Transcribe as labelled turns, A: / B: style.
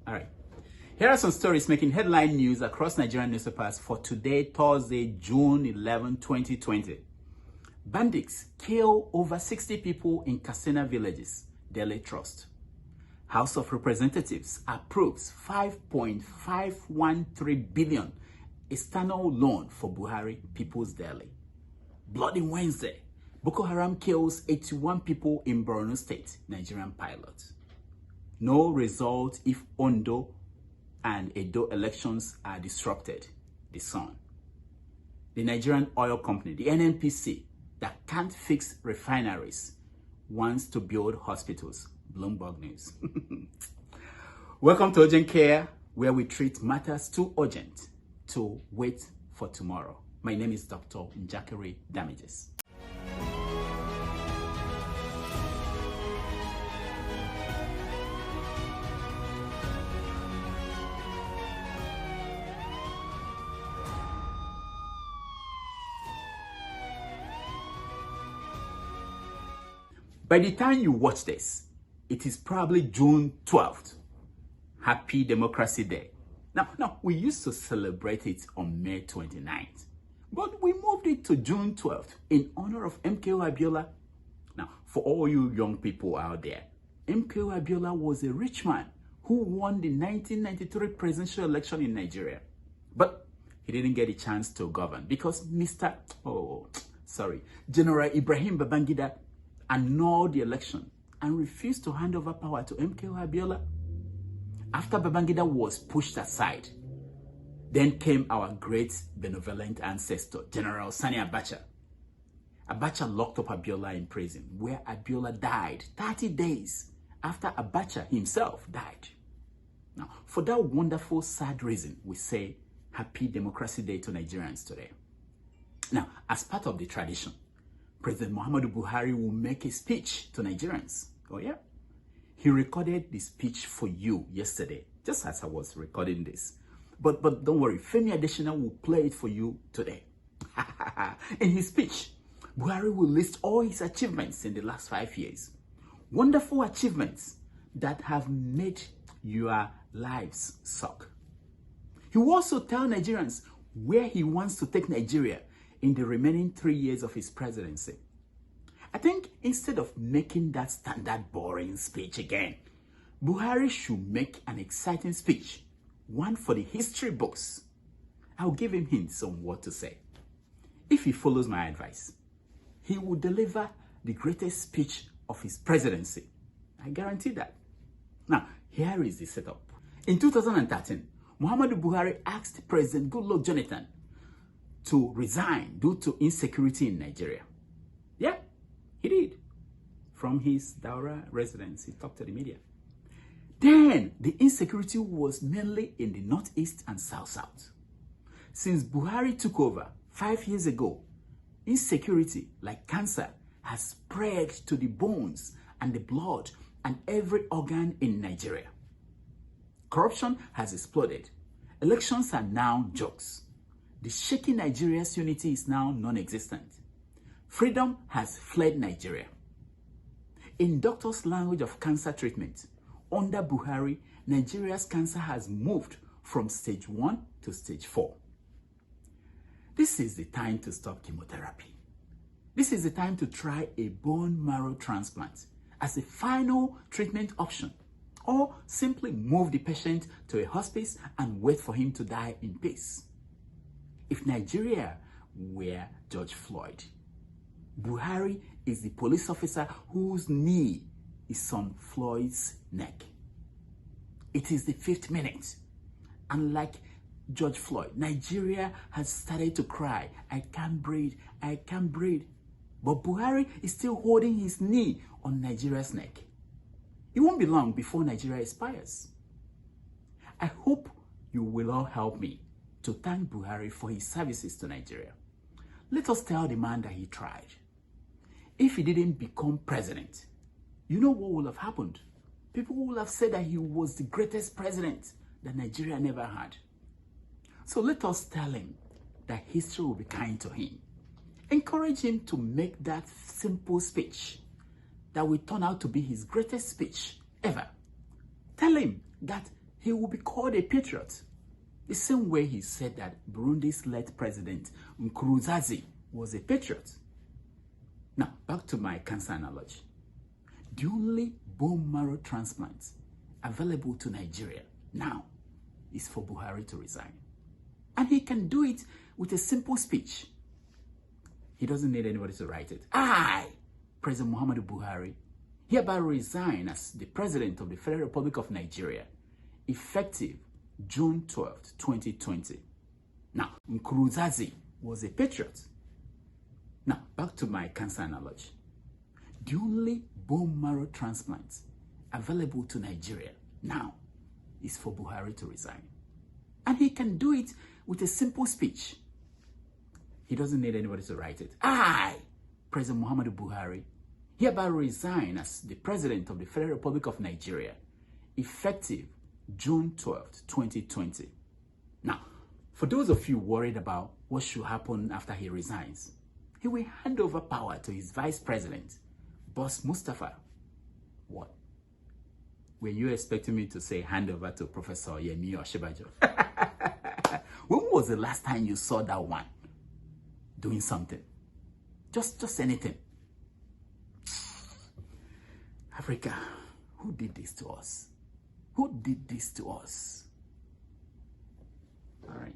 A: All right. Here are some stories making headline news across Nigerian newspapers for today, Thursday, June 11, 2020. Bandits kill over 60 people in Katsina villages, Daily Trust. House of Representatives approves 5.513 billion external loan for Buhari People's Daily. Bloody Wednesday, Boko Haram kills 81 people in Borno State, Nigerian pilot. No result if Ondo and Edo elections are disrupted, The Sun. The Nigerian oil company, the NNPC, that can't fix refineries, wants to build hospitals, Bloomberg News. Welcome to Urgent Care, where we treat matters too urgent to wait for tomorrow. My name is Dr. Njakiri Damages. By the time you watch this, it is probably June 12th. Happy Democracy Day. Now, we used to celebrate it on May 29th, but we moved it to June 12th in honor of MKO Abiola. Now, for all you young people out there, MKO Abiola was a rich man who won the 1993 presidential election in Nigeria. But he didn't get a chance to govern because General Ibrahim Babangida annulled the election and refused to hand over power to MKO Abiola. After Babangida was pushed aside, then came our great benevolent ancestor, General Sani Abacha. Abacha locked up Abiola in prison, where Abiola died 30 days after Abacha himself died. Now, for that wonderful, sad reason, we say Happy Democracy Day to Nigerians today. Now, as part of the tradition, President Muhammadu Buhari will make a speech to Nigerians. Oh yeah? He recorded the speech for you yesterday, just as I was recording this. But don't worry, Femi Adesina will play it for you today. In his speech, Buhari will list all his achievements in the last 5 years. Wonderful achievements that have made your lives suck. He will also tell Nigerians where he wants to take Nigeria in the remaining 3 years of his presidency. I think instead of making that standard boring speech again, Buhari should make an exciting speech, one for the history books. I'll give him hints on what to say. If he follows my advice, he will deliver the greatest speech of his presidency. I guarantee that. Now, here is the setup. In 2013, Muhammadu Buhari asked President Goodluck Jonathan to resign due to insecurity in Nigeria. Yeah, he did. From his Daura residence, he talked to the media. Then, the insecurity was mainly in the northeast and south-south. Since Buhari took over 5 years ago, insecurity, like cancer, has spread to the bones and the blood and every organ in Nigeria. Corruption has exploded. Elections are now jokes. The shaky Nigeria's unity is now non-existent. Freedom has fled Nigeria. In doctors' language of cancer treatment, under Buhari, Nigeria's cancer has moved from stage 1 to stage 4. This is the time to stop chemotherapy. This is the time to try a bone marrow transplant as a final treatment option, or simply move the patient to a hospice and wait for him to die in peace. If Nigeria were George Floyd, Buhari is the police officer whose knee is on Floyd's neck. It is the 5th minute. And like George Floyd, Nigeria has started to cry, I can't breathe, I can't breathe. But Buhari is still holding his knee on Nigeria's neck. It won't be long before Nigeria expires. I hope you will all help me to thank Buhari for his services to Nigeria. Let us tell the man that he tried. If he didn't become president, you know what would have happened? People would have said that he was the greatest president that Nigeria never had. So let us tell him that history will be kind to him. Encourage him to make that simple speech that will turn out to be his greatest speech ever. Tell him that he will be called a patriot. The same way he said that Burundi's late president Nkurunziza was a patriot. Now, back to my cancer analogy. The only bone marrow transplant available to Nigeria now is for Buhari to resign. And he can do it with a simple speech. He doesn't need anybody to write it. I, President Muhammadu Buhari, hereby resign as the President of the Federal Republic of Nigeria, effective June 12th, 2020. Now, Nkurunziza was a patriot. Now, back to my cancer analogy. The only bone marrow transplant available to Nigeria now is for Buhari to resign. And he can do it with a simple speech. He doesn't need anybody to write it. I, President Muhammadu Buhari, hereby resign as the President of the Federal Republic of Nigeria, effective June 12th, 2020. Now, for those of you worried about what should happen after he resigns, he will hand over power to his Vice President, Boss Mustafa. What? Were you expecting me to say hand over to Professor Yemi Oshibajo? When was the last time you saw that one doing something? Just anything. Africa, who did this to us? Who did this to us? All right.